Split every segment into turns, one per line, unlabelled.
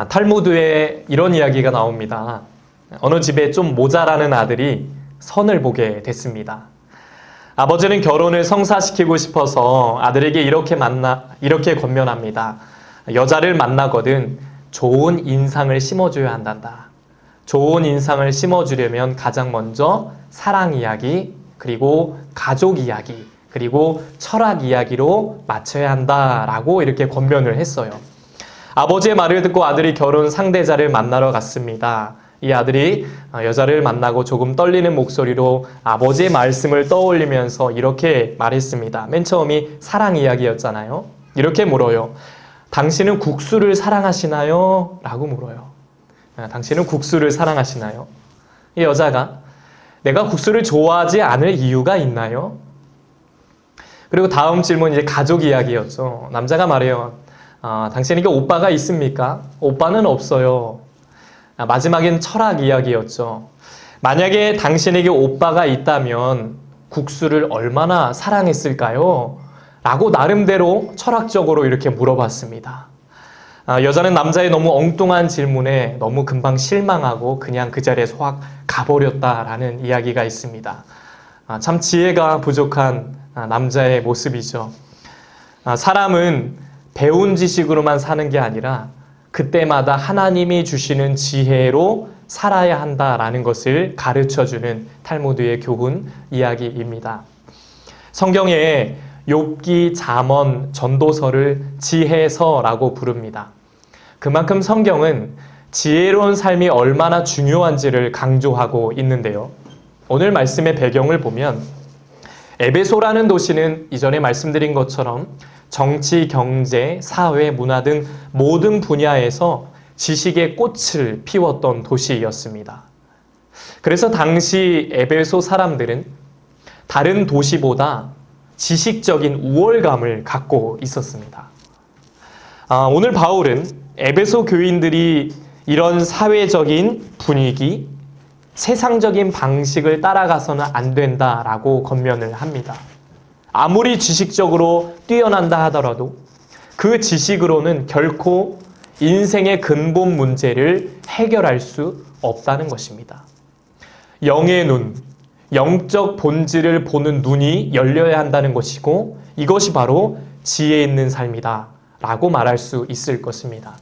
탈무드에 이런 이야기가 나옵니다. 어느 집에 좀 모자라는 아들이 선을 보게 됐습니다. 아버지는 결혼을 성사시키고 싶어서 아들에게 이렇게 권면합니다. 여자를 만나거든 좋은 인상을 심어줘야 한단다. 좋은 인상을 심어주려면 가장 먼저 사랑 이야기, 그리고 가족 이야기, 그리고 철학 이야기로 맞춰야 한다라고 이렇게 권면을 했어요. 아버지의 말을 듣고 아들이 결혼 상대자를 만나러 갔습니다. 이 아들이 여자를 만나고 조금 떨리는 목소리로 아버지의 말씀을 떠올리면서 이렇게 말했습니다. 맨 처음이 사랑 이야기였잖아요. 이렇게 물어요. 당신은 국수를 사랑하시나요? 라고 물어요. 당신은 국수를 사랑하시나요? 이 여자가 내가 국수를 좋아하지 않을 이유가 있나요? 그리고 다음 질문이 이제 가족 이야기였죠. 남자가 말해요. 당신에게 오빠가 있습니까? 오빠는 없어요. 마지막엔 철학 이야기였죠. 만약에 당신에게 오빠가 있다면 국수를 얼마나 사랑했을까요? 라고 나름대로 철학적으로 이렇게 물어봤습니다. 여자는 남자의 너무 엉뚱한 질문에 너무 금방 실망하고 그냥 그 자리에서 확 가버렸다라는 이야기가 있습니다. 참 지혜가 부족한 남자의 모습이죠. 사람은 배운 지식으로만 사는 게 아니라 그때마다 하나님이 주시는 지혜로 살아야 한다라는 것을 가르쳐주는 탈무드의 교훈 이야기입니다. 성경에 욥기, 잠언, 전도서를 지혜서라고 부릅니다. 그만큼 성경은 지혜로운 삶이 얼마나 중요한지를 강조하고 있는데요. 오늘 말씀의 배경을 보면 에베소라는 도시는 이전에 말씀드린 것처럼 정치, 경제, 사회, 문화 등 모든 분야에서 지식의 꽃을 피웠던 도시였습니다. 그래서 당시 에베소 사람들은 다른 도시보다 지식적인 우월감을 갖고 있었습니다. 오늘 바울은 에베소 교인들이 이런 사회적인 분위기, 세상적인 방식을 따라가서는 안 된다라고 권면을 합니다. 아무리 지식적으로 뛰어난다 하더라도 그 지식으로는 결코 인생의 근본 문제를 해결할 수 없다는 것입니다. 영의 눈, 영적 본질을 보는 눈이 열려야 한다는 것이고 이것이 바로 지혜 있는 삶이다 라고 말할 수 있을 것입니다.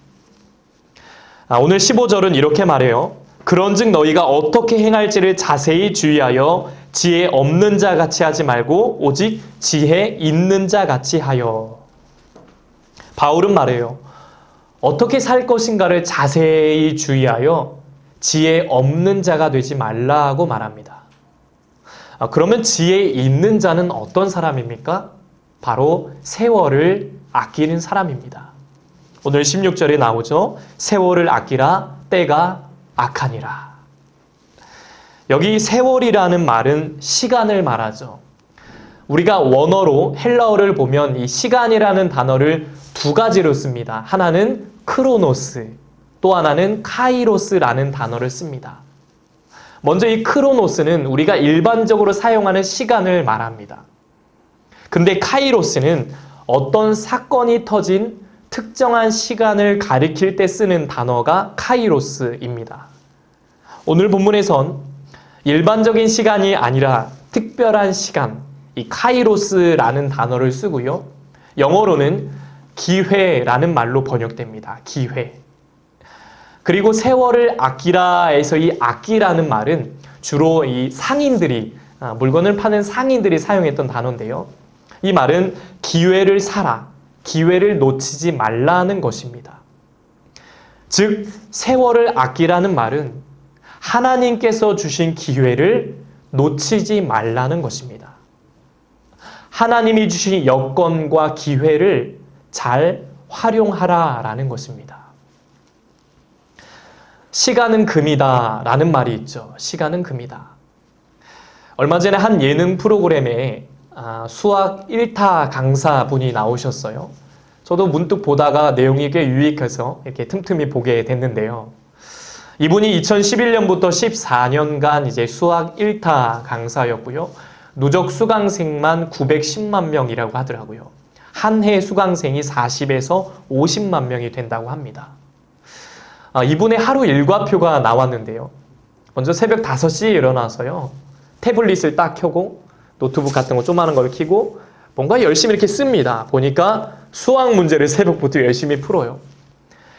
오늘 15절은 이렇게 말해요. 그런즉 너희가 어떻게 행할지를 자세히 주의하여 지혜 없는 자 같이 하지 말고 오직 지혜 있는 자 같이 하여. 바울은 말해요. 어떻게 살 것인가를 자세히 주의하여 지혜 없는 자가 되지 말라고 말합니다. 그러면 지혜 있는 자는 어떤 사람입니까? 바로 세월을 아끼는 사람입니다. 오늘 16절에 나오죠. 세월을 아끼라 때가 악하니라. 여기 세월이라는 말은 시간을 말하죠. 우리가 원어로 헬라어를 보면 이 시간이라는 단어를 두 가지로 씁니다. 하나는 크로노스, 또 하나는 카이로스라는 단어를 씁니다. 먼저 이 크로노스는 우리가 일반적으로 사용하는 시간을 말합니다. 근데 카이로스는 어떤 사건이 터진 특정한 시간을 가리킬 때 쓰는 단어가 카이로스입니다. 오늘 본문에선 일반적인 시간이 아니라 특별한 시간, 이 카이로스라는 단어를 쓰고요. 영어로는 기회라는 말로 번역됩니다. 기회. 그리고 세월을 아끼라에서 이 아끼라는 말은 주로 이 상인들이, 물건을 파는 상인들이 사용했던 단어인데요. 이 말은 기회를 사라, 기회를 놓치지 말라는 것입니다. 즉, 세월을 아끼라는 말은 하나님께서 주신 기회를 놓치지 말라는 것입니다. 하나님이 주신 여건과 기회를 잘 활용하라라는 것입니다. 시간은 금이다 라는 말이 있죠. 시간은 금이다. 얼마 전에 한 예능 프로그램에 수학 1타 강사분이 나오셨어요. 저도 문득 보다가 내용이 꽤 유익해서 이렇게 틈틈이 보게 됐는데요. 이분이 2011년부터 14년간 이제 수학 1타 강사였고요. 누적 수강생만 910만 명이라고 하더라고요. 한 해 수강생이 40에서 50만 명이 된다고 합니다. 이분의 하루 일과표가 나왔는데요. 먼저 새벽 5시에 일어나서요. 태블릿을 딱 켜고 노트북 같은 거 조그마한 걸 켜고 뭔가 열심히 이렇게 씁니다. 보니까 수학 문제를 새벽부터 열심히 풀어요.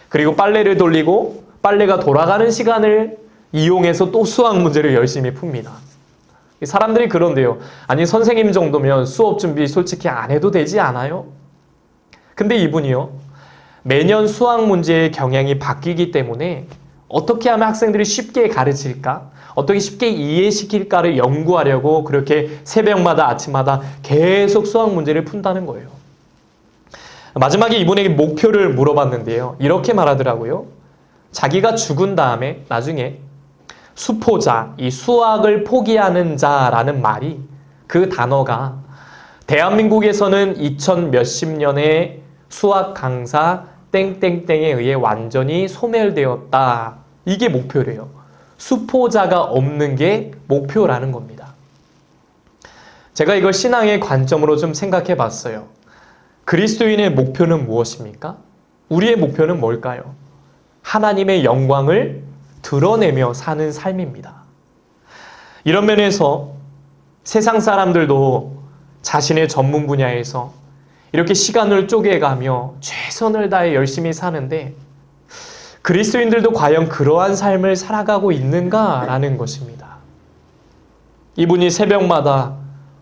그리고 빨래를 돌리고 빨래가 돌아가는 시간을 이용해서 또 수학 문제를 열심히 풉니다. 사람들이 그런데요. 아니 선생님 정도면 수업 준비 솔직히 안 해도 되지 않아요? 근데 이분이요. 매년 수학 문제의 경향이 바뀌기 때문에 어떻게 하면 학생들이 쉽게 가르칠까? 어떻게 쉽게 이해시킬까를 연구하려고 그렇게 새벽마다 아침마다 계속 수학 문제를 푼다는 거예요. 마지막에 이분에게 목표를 물어봤는데요. 이렇게 말하더라고요. 자기가 죽은 다음에 나중에 수포자, 이 수학을 포기하는 자라는 말이 그 단어가 대한민국에서는 2000 몇십 년에 수학 강사 땡땡땡에 의해 완전히 소멸되었다. 이게 목표래요. 수포자가 없는 게 목표라는 겁니다. 제가 이걸 신앙의 관점으로 좀 생각해 봤어요. 그리스도인의 목표는 무엇입니까? 우리의 목표는 뭘까요? 하나님의 영광을 드러내며 사는 삶입니다. 이런 면에서 세상 사람들도 자신의 전문 분야에서 이렇게 시간을 쪼개가며 최선을 다해 열심히 사는데 그리스도인들도 과연 그러한 삶을 살아가고 있는가라는 것입니다. 이분이 새벽마다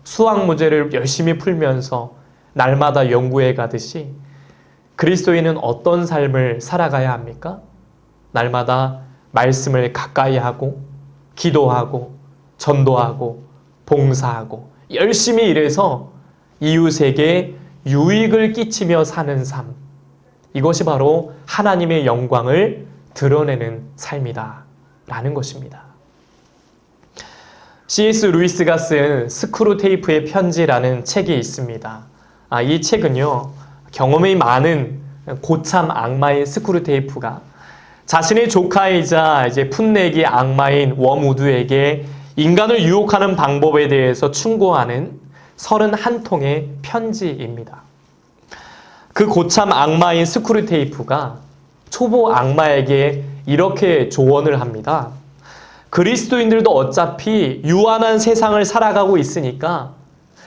수학 문제를 열심히 풀면서 날마다 연구해 가듯이 그리스도인은 어떤 삶을 살아가야 합니까? 날마다 말씀을 가까이 하고 기도하고 전도하고 봉사하고 열심히 일해서 이웃에게 유익을 끼치며 사는 삶. 이것이 바로 하나님의 영광을 드러내는 삶이다 라는 것입니다. C.S. 루이스가 쓴 스크루테이프의 편지라는 책이 있습니다. 이 책은요, 경험이 많은 고참 악마인 스크루테이프가 자신의 조카이자 이제 풋내기 악마인 워무드에게 인간을 유혹하는 방법에 대해서 충고하는 31통의 편지입니다. 그 고참 악마인 스크루테이프가 초보 악마에게 이렇게 조언을 합니다. 그리스도인들도 어차피 유한한 세상을 살아가고 있으니까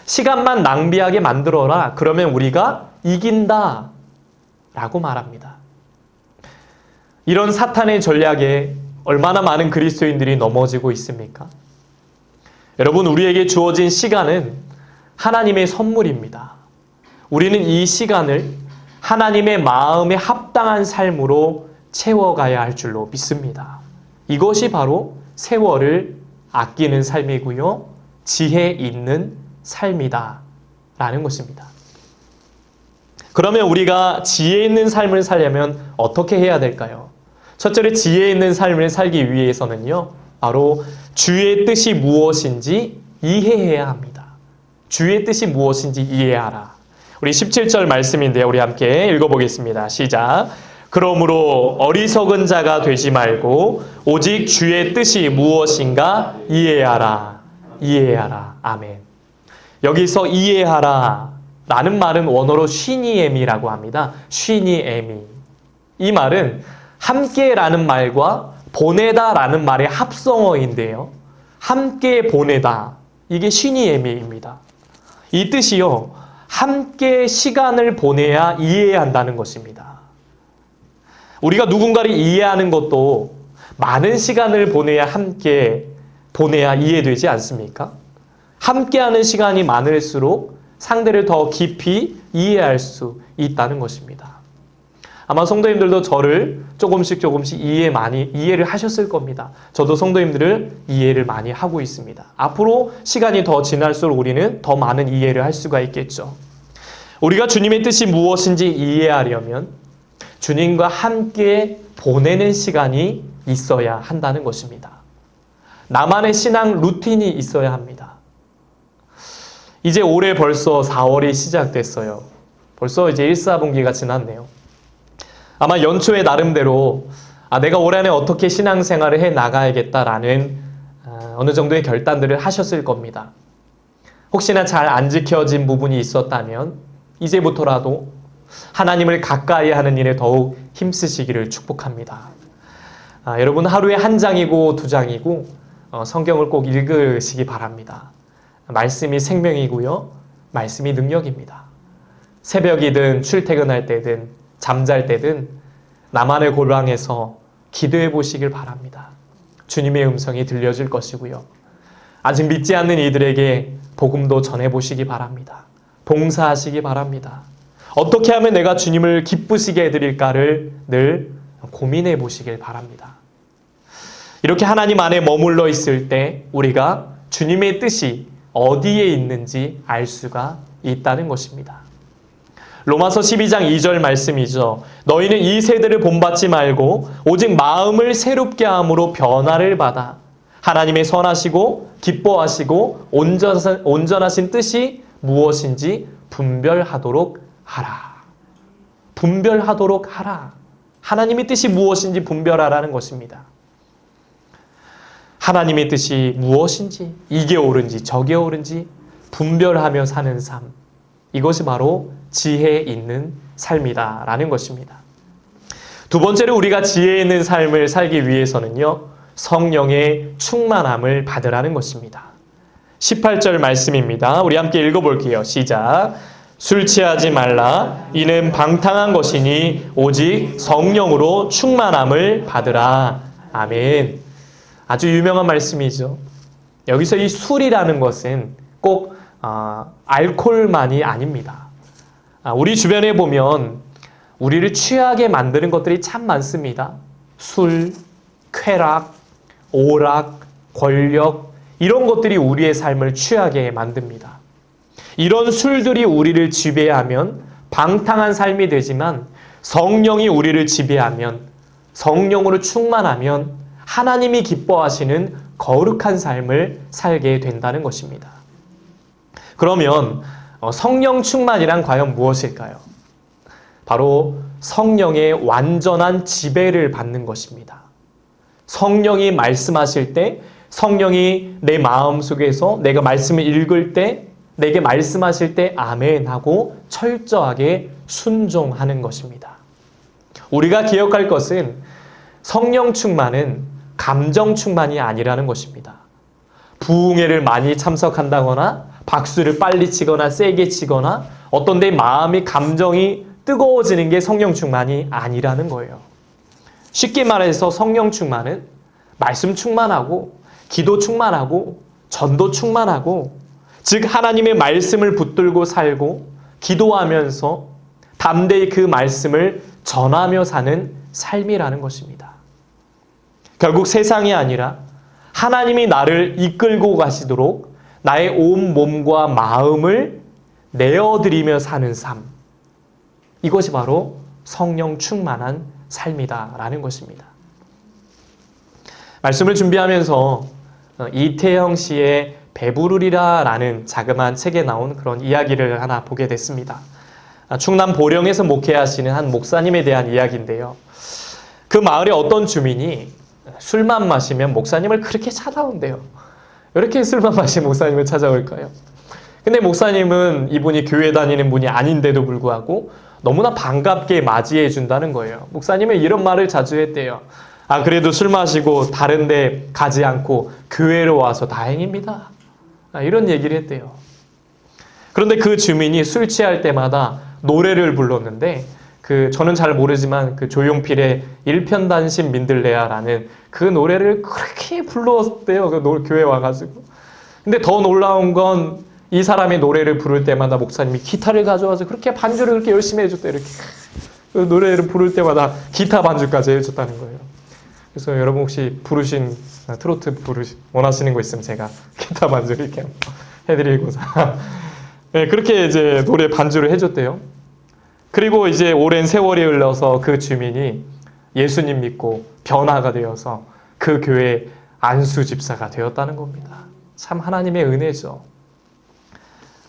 시간만 낭비하게 만들어라. 그러면 우리가 이긴다. 라고 말합니다. 이런 사탄의 전략에 얼마나 많은 그리스도인들이 넘어지고 있습니까? 여러분, 우리에게 주어진 시간은 하나님의 선물입니다. 우리는 이 시간을 하나님의 마음에 합당한 삶으로 채워가야 할 줄로 믿습니다. 이것이 바로 세월을 아끼는 삶이고요. 지혜 있는 삶이다 라는 것입니다. 그러면 우리가 지혜 있는 삶을 살려면 어떻게 해야 될까요? 첫째로 지혜 있는 삶을 살기 위해서는요. 바로 주의 뜻이 무엇인지 이해해야 합니다. 주의 뜻이 무엇인지 이해하라. 우리 17절 말씀인데요. 우리 함께 읽어보겠습니다. 시작. 그러므로 어리석은 자가 되지 말고 오직 주의 뜻이 무엇인가 이해하라. 이해하라. 아멘. 여기서 이해하라 라는 말은 원어로 쉬니에미라고 합니다. 쉬니에미. 이 말은 함께라는 말과 보내다 라는 말의 합성어인데요. 함께 보내다. 이게 쉬니에미입니다. 이 뜻이요. 함께 시간을 보내야 이해해야 한다는 것입니다. 우리가 누군가를 이해하는 것도 많은 시간을 보내야 함께 보내야 이해되지 않습니까? 함께하는 시간이 많을수록 상대를 더 깊이 이해할 수 있다는 것입니다. 아마 성도님들도 저를 조금씩 이해를 하셨을 겁니다. 저도 성도님들을 이해를 많이 하고 있습니다. 앞으로 시간이 더 지날수록 우리는 더 많은 이해를 할 수가 있겠죠. 우리가 주님의 뜻이 무엇인지 이해하려면 주님과 함께 보내는 시간이 있어야 한다는 것입니다. 나만의 신앙 루틴이 있어야 합니다. 이제 올해 벌써 4월이 시작됐어요. 벌써 이제 1사분기가 지났네요. 아마 연초에 나름대로 내가 올 한해 어떻게 신앙생활을 해 나가야겠다라는 어느 정도의 결단들을 하셨을 겁니다. 혹시나 잘 안 지켜진 부분이 있었다면 이제부터라도 하나님을 가까이 하는 일에 더욱 힘쓰시기를 축복합니다. 여러분 하루에 한 장이고 두 장이고 성경을 꼭 읽으시기 바랍니다. 말씀이 생명이고요. 말씀이 능력입니다. 새벽이든 출퇴근할 때든 잠잘 때든 나만의 골방에서 기도해 보시길 바랍니다. 주님의 음성이 들려질 것이고요. 아직 믿지 않는 이들에게 복음도 전해 보시기 바랍니다. 봉사하시기 바랍니다. 어떻게 하면 내가 주님을 기쁘시게 해드릴까를 늘 고민해 보시길 바랍니다. 이렇게 하나님 안에 머물러 있을 때 우리가 주님의 뜻이 어디에 있는지 알 수가 있다는 것입니다. 로마서 12장 2절 말씀이죠. 너희는 이 세대를 본받지 말고 오직 마음을 새롭게 함으로 변화를 받아 하나님의 선하시고 기뻐하시고 온전하신 뜻이 무엇인지 분별하도록 하라. 분별하도록 하라. 하나님의 뜻이 무엇인지 분별하라는 것입니다. 하나님의 뜻이 무엇인지, 이게 옳은지 저게 옳은지 분별하며 사는 삶, 이것이 바로 지혜 있는 삶이다라는 것입니다. 두 번째로 우리가 지혜 있는 삶을 살기 위해서는요, 성령의 충만함을 받으라는 것입니다. 18절 말씀입니다. 우리 함께 읽어볼게요. 시작. 술 취하지 말라. 이는 방탕한 것이니 오직 성령으로 충만함을 받으라. 아멘. 아주 유명한 말씀이죠. 여기서 이 술이라는 것은 꼭 알코올만이 아닙니다. 우리 주변에 보면 우리를 취하게 만드는 것들이 참 많습니다. 술, 쾌락, 오락, 권력, 이런 것들이 우리의 삶을 취하게 만듭니다. 이런 술들이 우리를 지배하면 방탕한 삶이 되지만 성령이 우리를 지배하면, 성령으로 충만하면 하나님이 기뻐하시는 거룩한 삶을 살게 된다는 것입니다. 그러면 성령 충만이란 과연 무엇일까요? 바로 성령의 완전한 지배를 받는 것입니다. 성령이 말씀하실 때, 성령이 내 마음속에서 내가 말씀을 읽을 때, 내게 말씀하실 때 아멘 하고 철저하게 순종하는 것입니다. 우리가 기억할 것은 성령 충만은 감정 충만이 아니라는 것입니다. 부흥회를 많이 참석한다거나 박수를 빨리 치거나 세게 치거나 어떤 데 마음이 감정이 뜨거워지는 게 성령 충만이 아니라는 거예요. 쉽게 말해서 성령 충만은 말씀 충만하고 기도 충만하고 전도 충만하고, 즉 하나님의 말씀을 붙들고 살고 기도하면서 담대히 그 말씀을 전하며 사는 삶이라는 것입니다. 결국 세상이 아니라 하나님이 나를 이끌고 가시도록 나의 온 몸과 마음을 내어드리며 사는 삶, 이것이 바로 성령 충만한 삶이다라는 것입니다. 말씀을 준비하면서 이태영 씨의 배부르리라라는 자그마한 책에 나온 그런 이야기를 하나 보게 됐습니다. 충남 보령에서 목회하시는 한 목사님에 대한 이야기인데요. 그 마을에 어떤 주민이 술만 마시면 목사님을 그렇게 찾아온대요. 왜 이렇게 술만 마시면 목사님을 찾아올까요? 근데 목사님은 이분이 교회 다니는 분이 아닌데도 불구하고 너무나 반갑게 맞이해 준다는 거예요. 목사님은 이런 말을 자주 했대요. 그래도 술 마시고 다른 데 가지 않고 교회로 와서 다행입니다. 이런 얘기를 했대요. 그런데 그 주민이 술 취할 때마다 노래를 불렀는데, 저는 잘 모르지만 그 조용필의 일편단심 민들레야라는 그 노래를 그렇게 불렀대요. 교회 와가지고. 근데 더 놀라운 건 이 사람이 노래를 부를 때마다 목사님이 기타를 가져와서 그렇게 반주를 그렇게 열심히 해줬대요. 이렇게 그 노래를 부를 때마다 기타 반주까지 해줬다는 거예요. 그래서 여러분 혹시 트로트 원하시는 거 있으면 제가 기타 반주 이렇게 해드리고자 네, 그렇게 이제 노래 반주를 해줬대요. 그리고 이제 오랜 세월이 흘러서 그 주민이 예수님 믿고 변화가 되어서 그 교회 안수 집사가 되었다는 겁니다. 참 하나님의 은혜죠.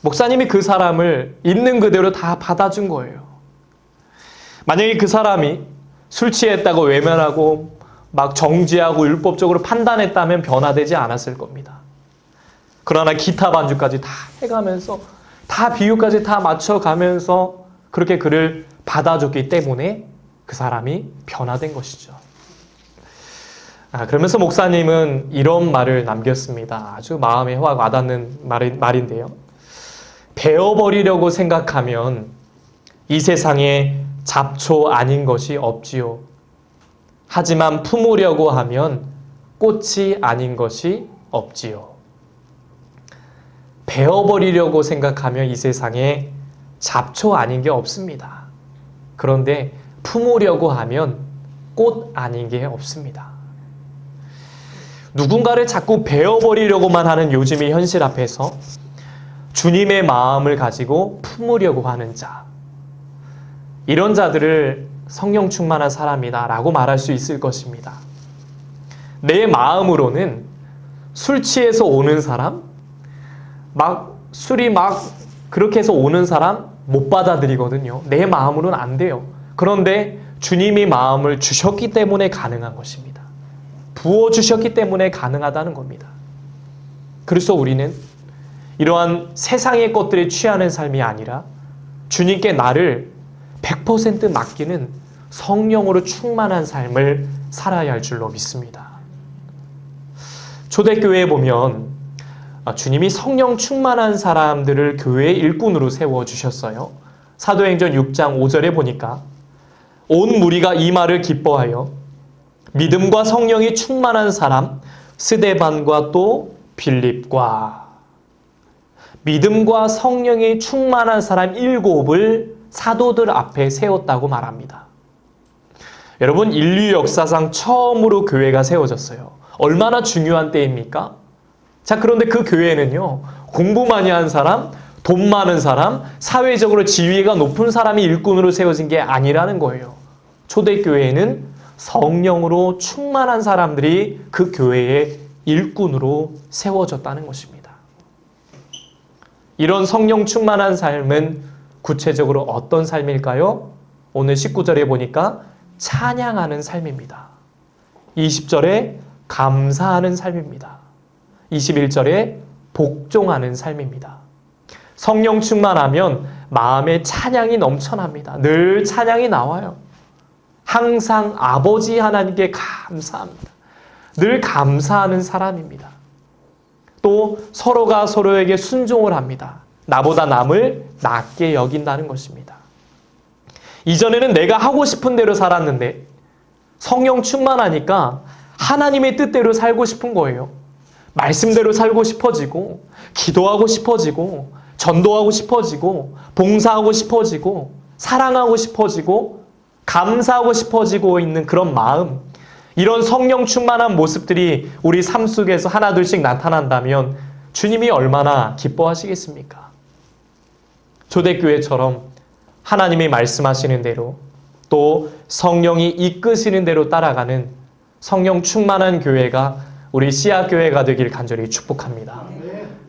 목사님이 그 사람을 있는 그대로 다 받아준 거예요. 만약에 그 사람이 술 취했다고 외면하고 막 정죄하고 율법적으로 판단했다면 변화되지 않았을 겁니다. 그러나 기타 반주까지 다 해가면서 다 비유까지 다 맞춰가면서 그렇게 그를 받아줬기 때문에 그 사람이 변화된 것이죠. 그러면서 목사님은 이런 말을 남겼습니다. 아주 마음에 확 와닿는 말인데요. 베어버리려고 생각하면 이 세상에 잡초 아닌 것이 없지요. 하지만 품으려고 하면 꽃이 아닌 것이 없지요. 베어버리려고 생각하면 이 세상에 잡초 아닌 게 없습니다. 그런데 품으려고 하면 꽃 아닌 게 없습니다. 누군가를 자꾸 베어버리려고만 하는 요즘의 현실 앞에서 주님의 마음을 가지고 품으려고 하는 자, 이런 자들을 성령 충만한 사람이다 라고 말할 수 있을 것입니다. 내 마음으로는 술 취해서 오는 사람, 술이 그렇게 해서 오는 사람 못 받아들이거든요. 내 마음으로는 안 돼요. 그런데 주님이 마음을 주셨기 때문에 가능한 것입니다. 부어주셨기 때문에 가능하다는 겁니다. 그래서 우리는 이러한 세상의 것들에 취하는 삶이 아니라 주님께 나를 100% 맡기는 성령으로 충만한 삶을 살아야 할 줄로 믿습니다. 초대교회에 보면 주님이 성령 충만한 사람들을 교회의 일꾼으로 세워주셨어요. 사도행전 6장 5절에 보니까 온 무리가 이 말을 기뻐하여 믿음과 성령이 충만한 사람 스데반과 또 빌립과 믿음과 성령이 충만한 사람 7을 사도들 앞에 세웠다고 말합니다. 여러분, 인류 역사상 처음으로 교회가 세워졌어요. 얼마나 중요한 때입니까? 자, 그런데 그 교회는요, 공부 많이 한 사람, 돈 많은 사람, 사회적으로 지위가 높은 사람이 일꾼으로 세워진 게 아니라는 거예요. 초대교회는 성령으로 충만한 사람들이 그 교회의 일꾼으로 세워졌다는 것입니다. 이런 성령 충만한 삶은 구체적으로 어떤 삶일까요? 오늘 19절에 보니까 찬양하는 삶입니다. 20절에 감사하는 삶입니다. 21절에 복종하는 삶입니다. 성령 충만하면 마음에 찬양이 넘쳐납니다. 늘 찬양이 나와요. 항상 아버지 하나님께 감사합니다. 늘 감사하는 사람입니다. 또 서로가 서로에게 순종을 합니다. 나보다 남을 낮게 여긴다는 것입니다. 이전에는 내가 하고 싶은 대로 살았는데 성령 충만하니까 하나님의 뜻대로 살고 싶은 거예요. 말씀대로 살고 싶어지고, 기도하고 싶어지고, 전도하고 싶어지고, 봉사하고 싶어지고, 사랑하고 싶어지고, 감사하고 싶어지고 있는 그런 마음, 이런 성령 충만한 모습들이 우리 삶 속에서 하나둘씩 나타난다면 주님이 얼마나 기뻐하시겠습니까? 초대교회처럼 하나님이 말씀하시는 대로 또 성령이 이끄시는 대로 따라가는 성령 충만한 교회가 우리 씨앗교회가 되길 간절히 축복합니다.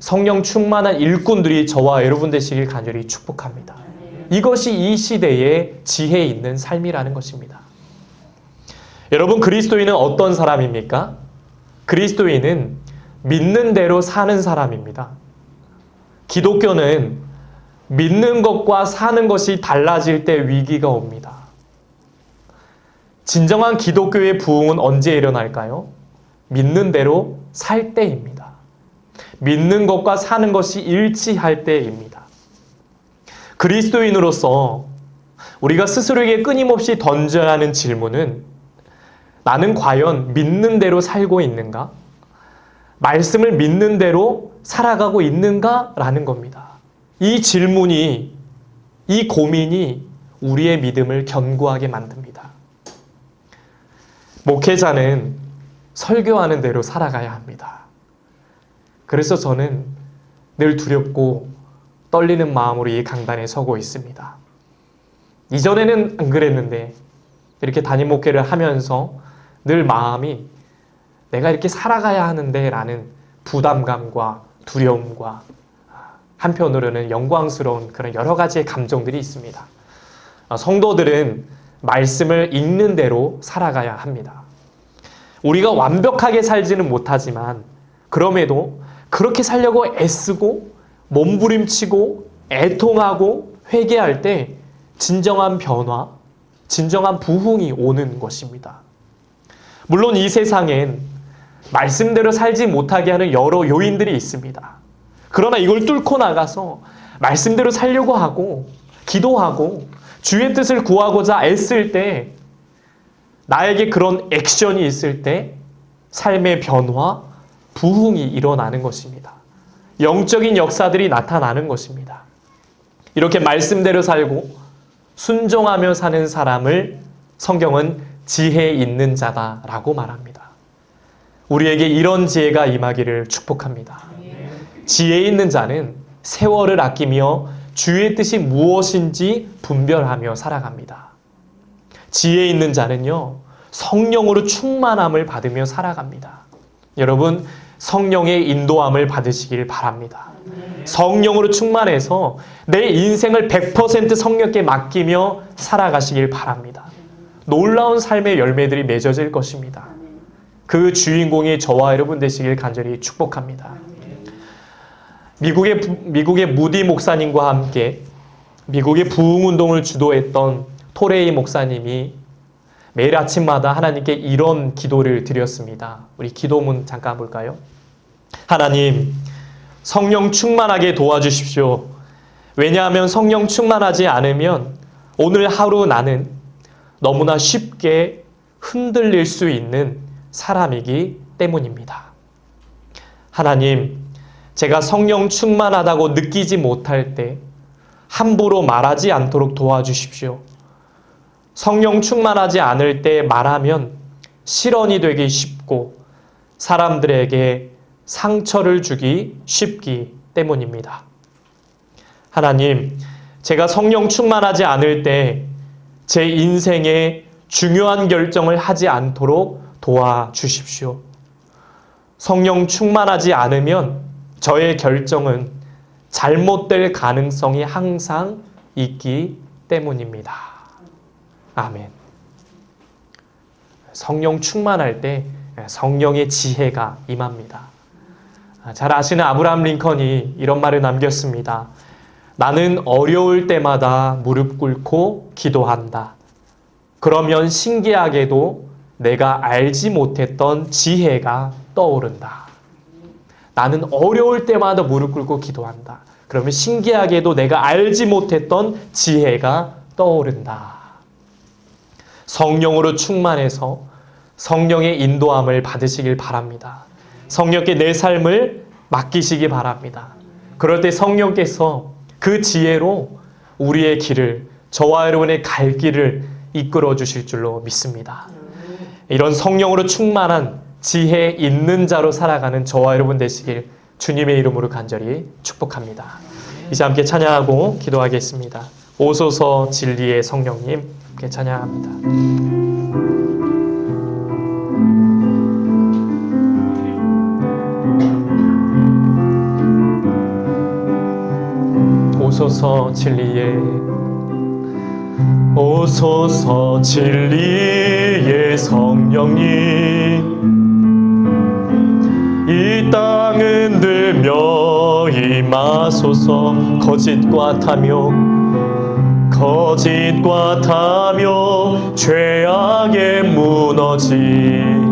성령 충만한 일꾼들이 저와 여러분 되시길 간절히 축복합니다. 이것이 이 시대의 지혜 있는 삶이라는 것입니다. 여러분, 그리스도인은 어떤 사람입니까? 그리스도인은 믿는 대로 사는 사람입니다. 기독교는 믿는 것과 사는 것이 달라질 때 위기가 옵니다. 진정한 기독교의 부흥은 언제 일어날까요? 믿는 대로 살 때입니다. 믿는 것과 사는 것이 일치할 때입니다. 그리스도인으로서 우리가 스스로에게 끊임없이 던져야 하는 질문은 나는 과연 믿는 대로 살고 있는가? 말씀을 믿는 대로 살아가고 있는가? 라는 겁니다. 이 질문이, 이 고민이 우리의 믿음을 견고하게 만듭니다. 목회자는 설교하는 대로 살아가야 합니다. 그래서 저는 늘 두렵고 떨리는 마음으로 이 강단에 서고 있습니다. 이전에는 안 그랬는데 이렇게 담임 목회를 하면서 늘 마음이 내가 이렇게 살아가야 하는데 라는 부담감과 두려움과 한편으로는 영광스러운 그런 여러 가지의 감정들이 있습니다. 성도들은 말씀을 읽는 대로 살아가야 합니다. 우리가 완벽하게 살지는 못하지만 그럼에도 그렇게 살려고 애쓰고 몸부림치고 애통하고 회개할 때 진정한 변화, 진정한 부흥이 오는 것입니다. 물론 이 세상엔 말씀대로 살지 못하게 하는 여러 요인들이 있습니다. 그러나 이걸 뚫고 나가서 말씀대로 살려고 하고 기도하고 주의 뜻을 구하고자 애쓸 때, 나에게 그런 액션이 있을 때 삶의 변화, 부흥이 일어나는 것입니다. 영적인 역사들이 나타나는 것입니다. 이렇게 말씀대로 살고 순종하며 사는 사람을 성경은 지혜 있는 자다라고 말합니다. 우리에게 이런 지혜가 임하기를 축복합니다. 지혜 있는 자는 세월을 아끼며 주의 뜻이 무엇인지 분별하며 살아갑니다. 지혜 있는 자는요, 성령으로 충만함을 받으며 살아갑니다. 여러분, 성령의 인도함을 받으시길 바랍니다. 성령으로 충만해서 내 인생을 100% 성령께 맡기며 살아가시길 바랍니다. 놀라운 삶의 열매들이 맺어질 것입니다. 그 주인공이 저와 여러분 되시길 간절히 축복합니다. 미국의 무디 목사님과 함께 미국의 부흥운동을 주도했던 토레이 목사님이 매일 아침마다 하나님께 이런 기도를 드렸습니다. 우리 기도문 잠깐 볼까요? 하나님, 성령 충만하게 도와주십시오. 왜냐하면 성령 충만하지 않으면 오늘 하루 나는 너무나 쉽게 흔들릴 수 있는 사람이기 때문입니다. 하나님, 제가 성령 충만하다고 느끼지 못할 때 함부로 말하지 않도록 도와주십시오. 성령 충만하지 않을 때 말하면 실언이 되기 쉽고 사람들에게 상처를 주기 쉽기 때문입니다. 하나님, 제가 성령 충만하지 않을 때 제 인생에 중요한 결정을 하지 않도록 도와주십시오. 성령 충만하지 않으면 저의 결정은 잘못될 가능성이 항상 있기 때문입니다. 아멘. 성령 충만할 때 성령의 지혜가 임합니다. 잘 아시는 아브라함 링컨이 이런 말을 남겼습니다. 나는 어려울 때마다 무릎 꿇고 기도한다. 그러면 신기하게도 내가 알지 못했던 지혜가 떠오른다. 나는 어려울 때마다 무릎 꿇고 기도한다. 그러면 신기하게도 내가 알지 못했던 지혜가 떠오른다. 성령으로 충만해서 성령의 인도함을 받으시길 바랍니다. 성령께 내 삶을 맡기시기 바랍니다. 그럴 때 성령께서 그 지혜로 우리의 길을, 저와 여러분의 갈 길을 이끌어 주실 줄로 믿습니다. 이런 성령으로 충만한 지혜 있는 자로 살아가는 저와 여러분 되시길 주님의 이름으로 간절히 축복합니다. 이제 함께 찬양하고 기도하겠습니다. 오소서 진리의 성령님, 함께 찬양합니다. 오소서 진리의 성령님, 이 땅 흔들며 임하소서. 거짓과 타며 죄악에 무너진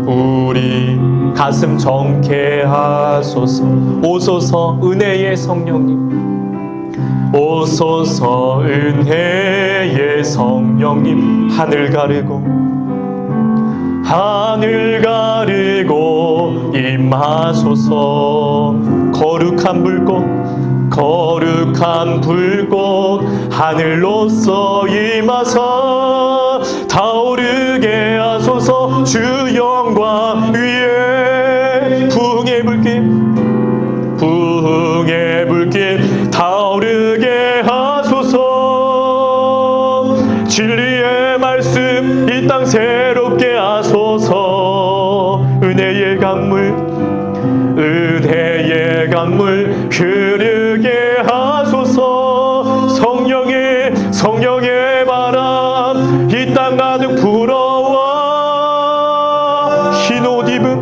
우리 가슴 정케 하소서. 오소서 은혜의 성령님, 오소서 은혜의 성령님, 하늘 가르고 임하소서. 거룩한 불꽃 하늘로서 임하사 타오르게 하소서. 주 영광 위에 부흥의 불길 타오르게 하소서. 진리의 말씀 이 땅 새롭게 하소서. 은혜의 강물 흐르게 하소서. 성령의 바람 이 땅 가득 불어와. 흰 옷 입은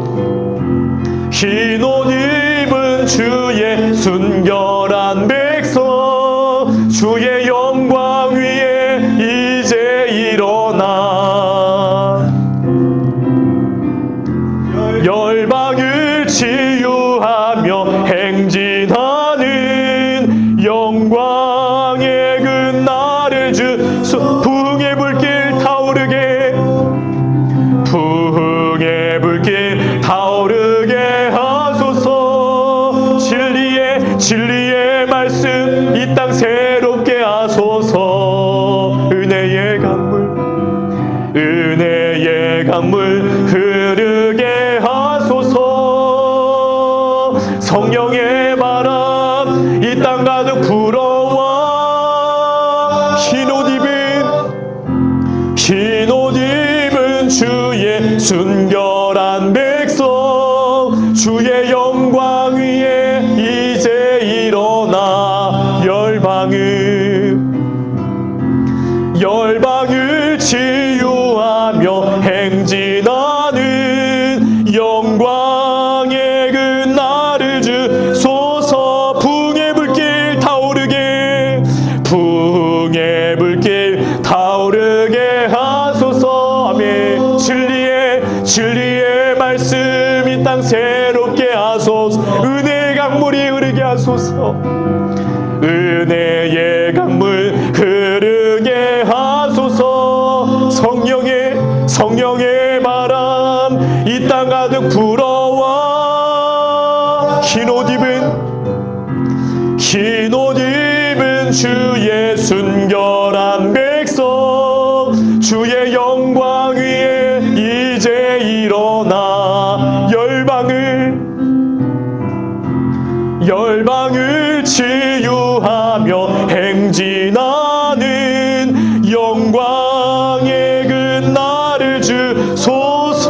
주의 순결한 백성, 주의 영광 위에 이제 일어나 열방을 치유하며 행진하는 영광의 그 나를 주소. 부흥의 불길 타오르게, 부흥의 불길 타오르게 하소서. 진리의 말씀 이 땅 새롭게 하소서. 은혜의 강물 흐르게 하소서. 성령의 바람 이 땅 가득 불어와. 흰 옷 입은 주의 순결한 백성, 주의 영광 위에 이제 일어나 열방을 치유하며 행진하는 영광의 그 나를 주소서. 부흥의 불길 타오르게, 부흥의 불길 타오르게 하소서. 아멘. 진리의 말씀 이 땅 새롭게 하소서. 은혜의 강물이 흐르게 하소서. 은혜의 강물 흐르게 하소서. 성령의 바람 이 땅 가득 불어와. 흰 옷 입은 주의 순결한 백성, 주의 영광 위에 이제 일어나 열방을 치유하며 행진하는 영광의 그 나를 주소서.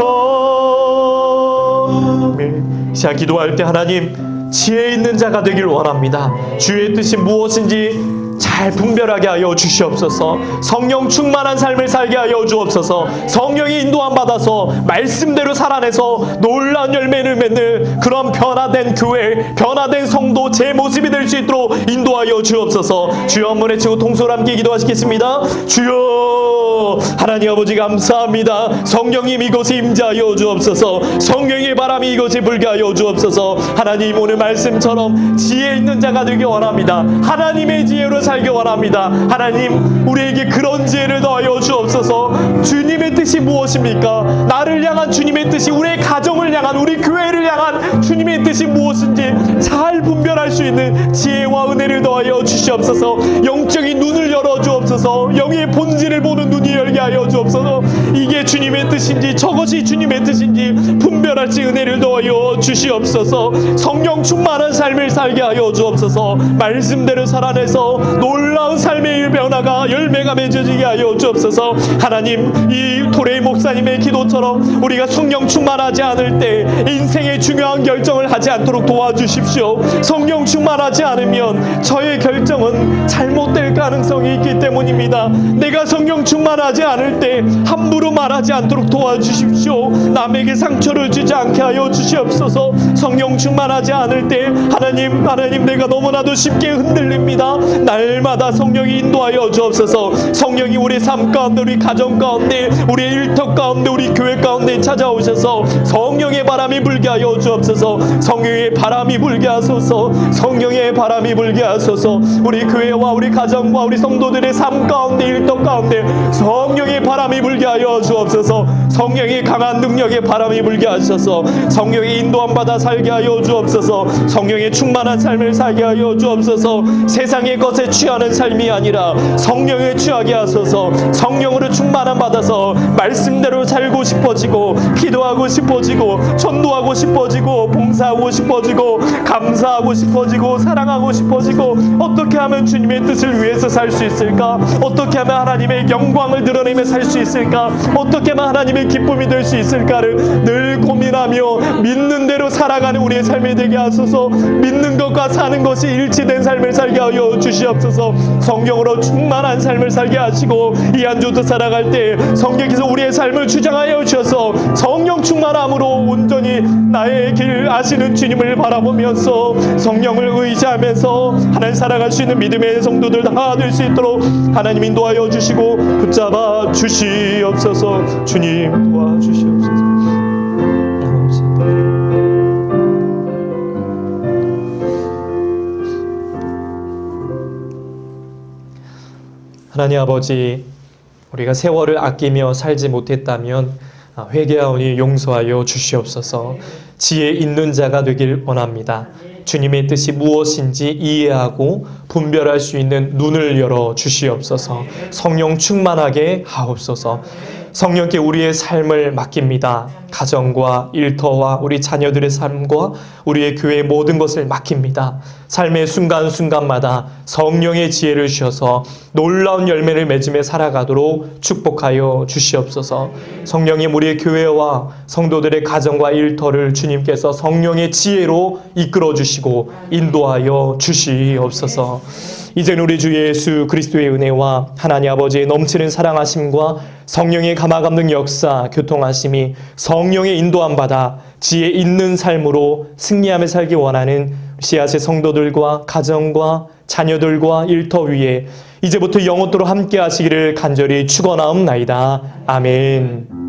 이 시간 기도할 때 하나님, 지혜 있는 자가 되길 원합니다. 주의 뜻이 무엇인지 잘 분별하게 하여 주시옵소서. 성령 충만한 삶을 살게 하여 주옵소서. 성령이 인도함 받아서 말씀대로 살아내서 놀라운 열매를 맺는 그런 변화된 교회, 변화된 성도 제 모습이 될 수 있도록 인도하여 주옵소서. 주여 한번 외치고 통솔 함께 기도하시겠습니다. 주여, 하나님 아버지 감사합니다. 성령님 이곳에 임재하여 주옵소서. 성령의 바람이 이곳에 불게 하여 주옵소서. 하나님 오늘 말씀처럼 지혜 있는 자가 되기 원합니다. 하나님의 지혜로 살기 원합니다. 하나님 우리에게 그런 지혜를 더하여 주옵소서. 주님의 뜻이 무엇입니까? 나를 향한 주님의 뜻이, 우리의 가정을 향한, 우리 교회를 향한 주님의 뜻이 무엇인지 잘 분별할 수 있는 지혜와 은혜를 더하여 주시옵소서. 영적인 눈을 열어 주옵소서. 영의 본질을 보는 눈이 열게 하여 주옵소서. 이게 주님의 뜻인지 저것이 주님의 뜻인지 분별할 수 은혜를 더하여 주시옵소서. 성령 충만한 삶을 살게 하여 주옵소서. 말씀대로 살아내서 놀라운 삶의 변화가 열매가 맺어지게 하여 주옵소서. 하나님 이 도레이 목사님의 기도처럼 우리가 성령 충만하지 않을 때 인생의 중요한 결정을 하지 않도록 도와주십시오. 성령 충만하지 않으면 저의 결정은 잘못될 가능성이 있기 때문입니다. 내가 성령 충만하지 않을 때 함부로 말하지 않도록 도와주십시오. 남에게 상처를 주지 않게 하여 주시옵소서. 성령 충만하지 않을 때 하나님 내가 너무나도 쉽게 흔들립니다. 날마다 성령이 인도하여 주옵소서. 성령이 우리 삶 가운데, 우리 가정 가운데, 우리 일터 가운데, 우리 교회 가운데 찾아오셔서 성령의 바람이 불게 하여 주옵소서. 성령의 바람이 불게 하소서. 성령의 바람이 불게 하소서. 우리 교회와 우리 가정과 우리 성도들의 삶 가운데, 일터 가운데 성령의 바람이 불게 하여 주옵소서. 성령의 강한 능력의 바람이 불게 하셔서 성령의 인도함 받아 살게 하여 주옵소서. 성령의 충만한 삶을 살게 하여 주옵소서. 세상의 것에 취하는 삶이 아니라 성령에 취하게 하소서. 성령으로 충만함 받아서 말씀대로 살고 싶어지고, 기도하고 싶어지고, 전도하고 싶어지고, 봉사하고 싶어지고, 감사하고 싶어지고, 사랑하고 싶어지고, 어떻게 하면 주님의 뜻을 위해서 살 수 있을까? 어떻게 하면 하나님의 영광을 드러내며 살 수 있을까? 어떻게 하면 하나님의 기쁨이 될 수 있을까를 늘 고민하며 믿는 대로 살아가는 우리의 삶이 되게 하소서. 믿는 것과 사는 것이 일치된 삶을 살게 하여 주시옵소서. 성령으로 충만한 삶을 살게 하시고, 이 한 주도 살아갈 때 성령께서 우리의 삶을 주장하여 주셔서 성령 충만함으로 온전히 나의 길 아시는 주님을 바라보면서 성령을 의지하면서 하나님 살아갈 수 있는 믿음의 성도들 다 될 수 있도록 하나님 인도하여 주시고 붙잡아 주시옵소서. 주님 도와주시옵소서. 하나님 아버지, 우리가 세월을 아끼며 살지 못했다면 회개하오니 용서하여 주시옵소서. 지혜 있는 자가 되길 원합니다. 주님의 뜻이 무엇인지 이해하고 분별할 수 있는 눈을 열어 주시옵소서. 성령 충만하게 하옵소서. 성령께 우리의 삶을 맡깁니다. 가정과 일터와 우리 자녀들의 삶과 우리의 교회의 모든 것을 맡깁니다. 삶의 순간순간마다 성령의 지혜를 주셔서 놀라운 열매를 맺으며 살아가도록 축복하여 주시옵소서. 성령님, 우리의 교회와 성도들의 가정과 일터를 주님께서 성령의 지혜로 이끌어 주시고 인도하여 주시옵소서. 이제는 우리 주 예수 그리스도의 은혜와 하나님 아버지의 넘치는 사랑하심과 성령의 감화감동 역사, 교통하심이 성령의 인도함 받아 지혜 있는 삶으로 승리하며 살기 원하는 씨앗의 성도들과 가정과 자녀들과 일터 위에 이제부터 영원토록 함께 하시기를 간절히 축원하옵나이다. 아멘.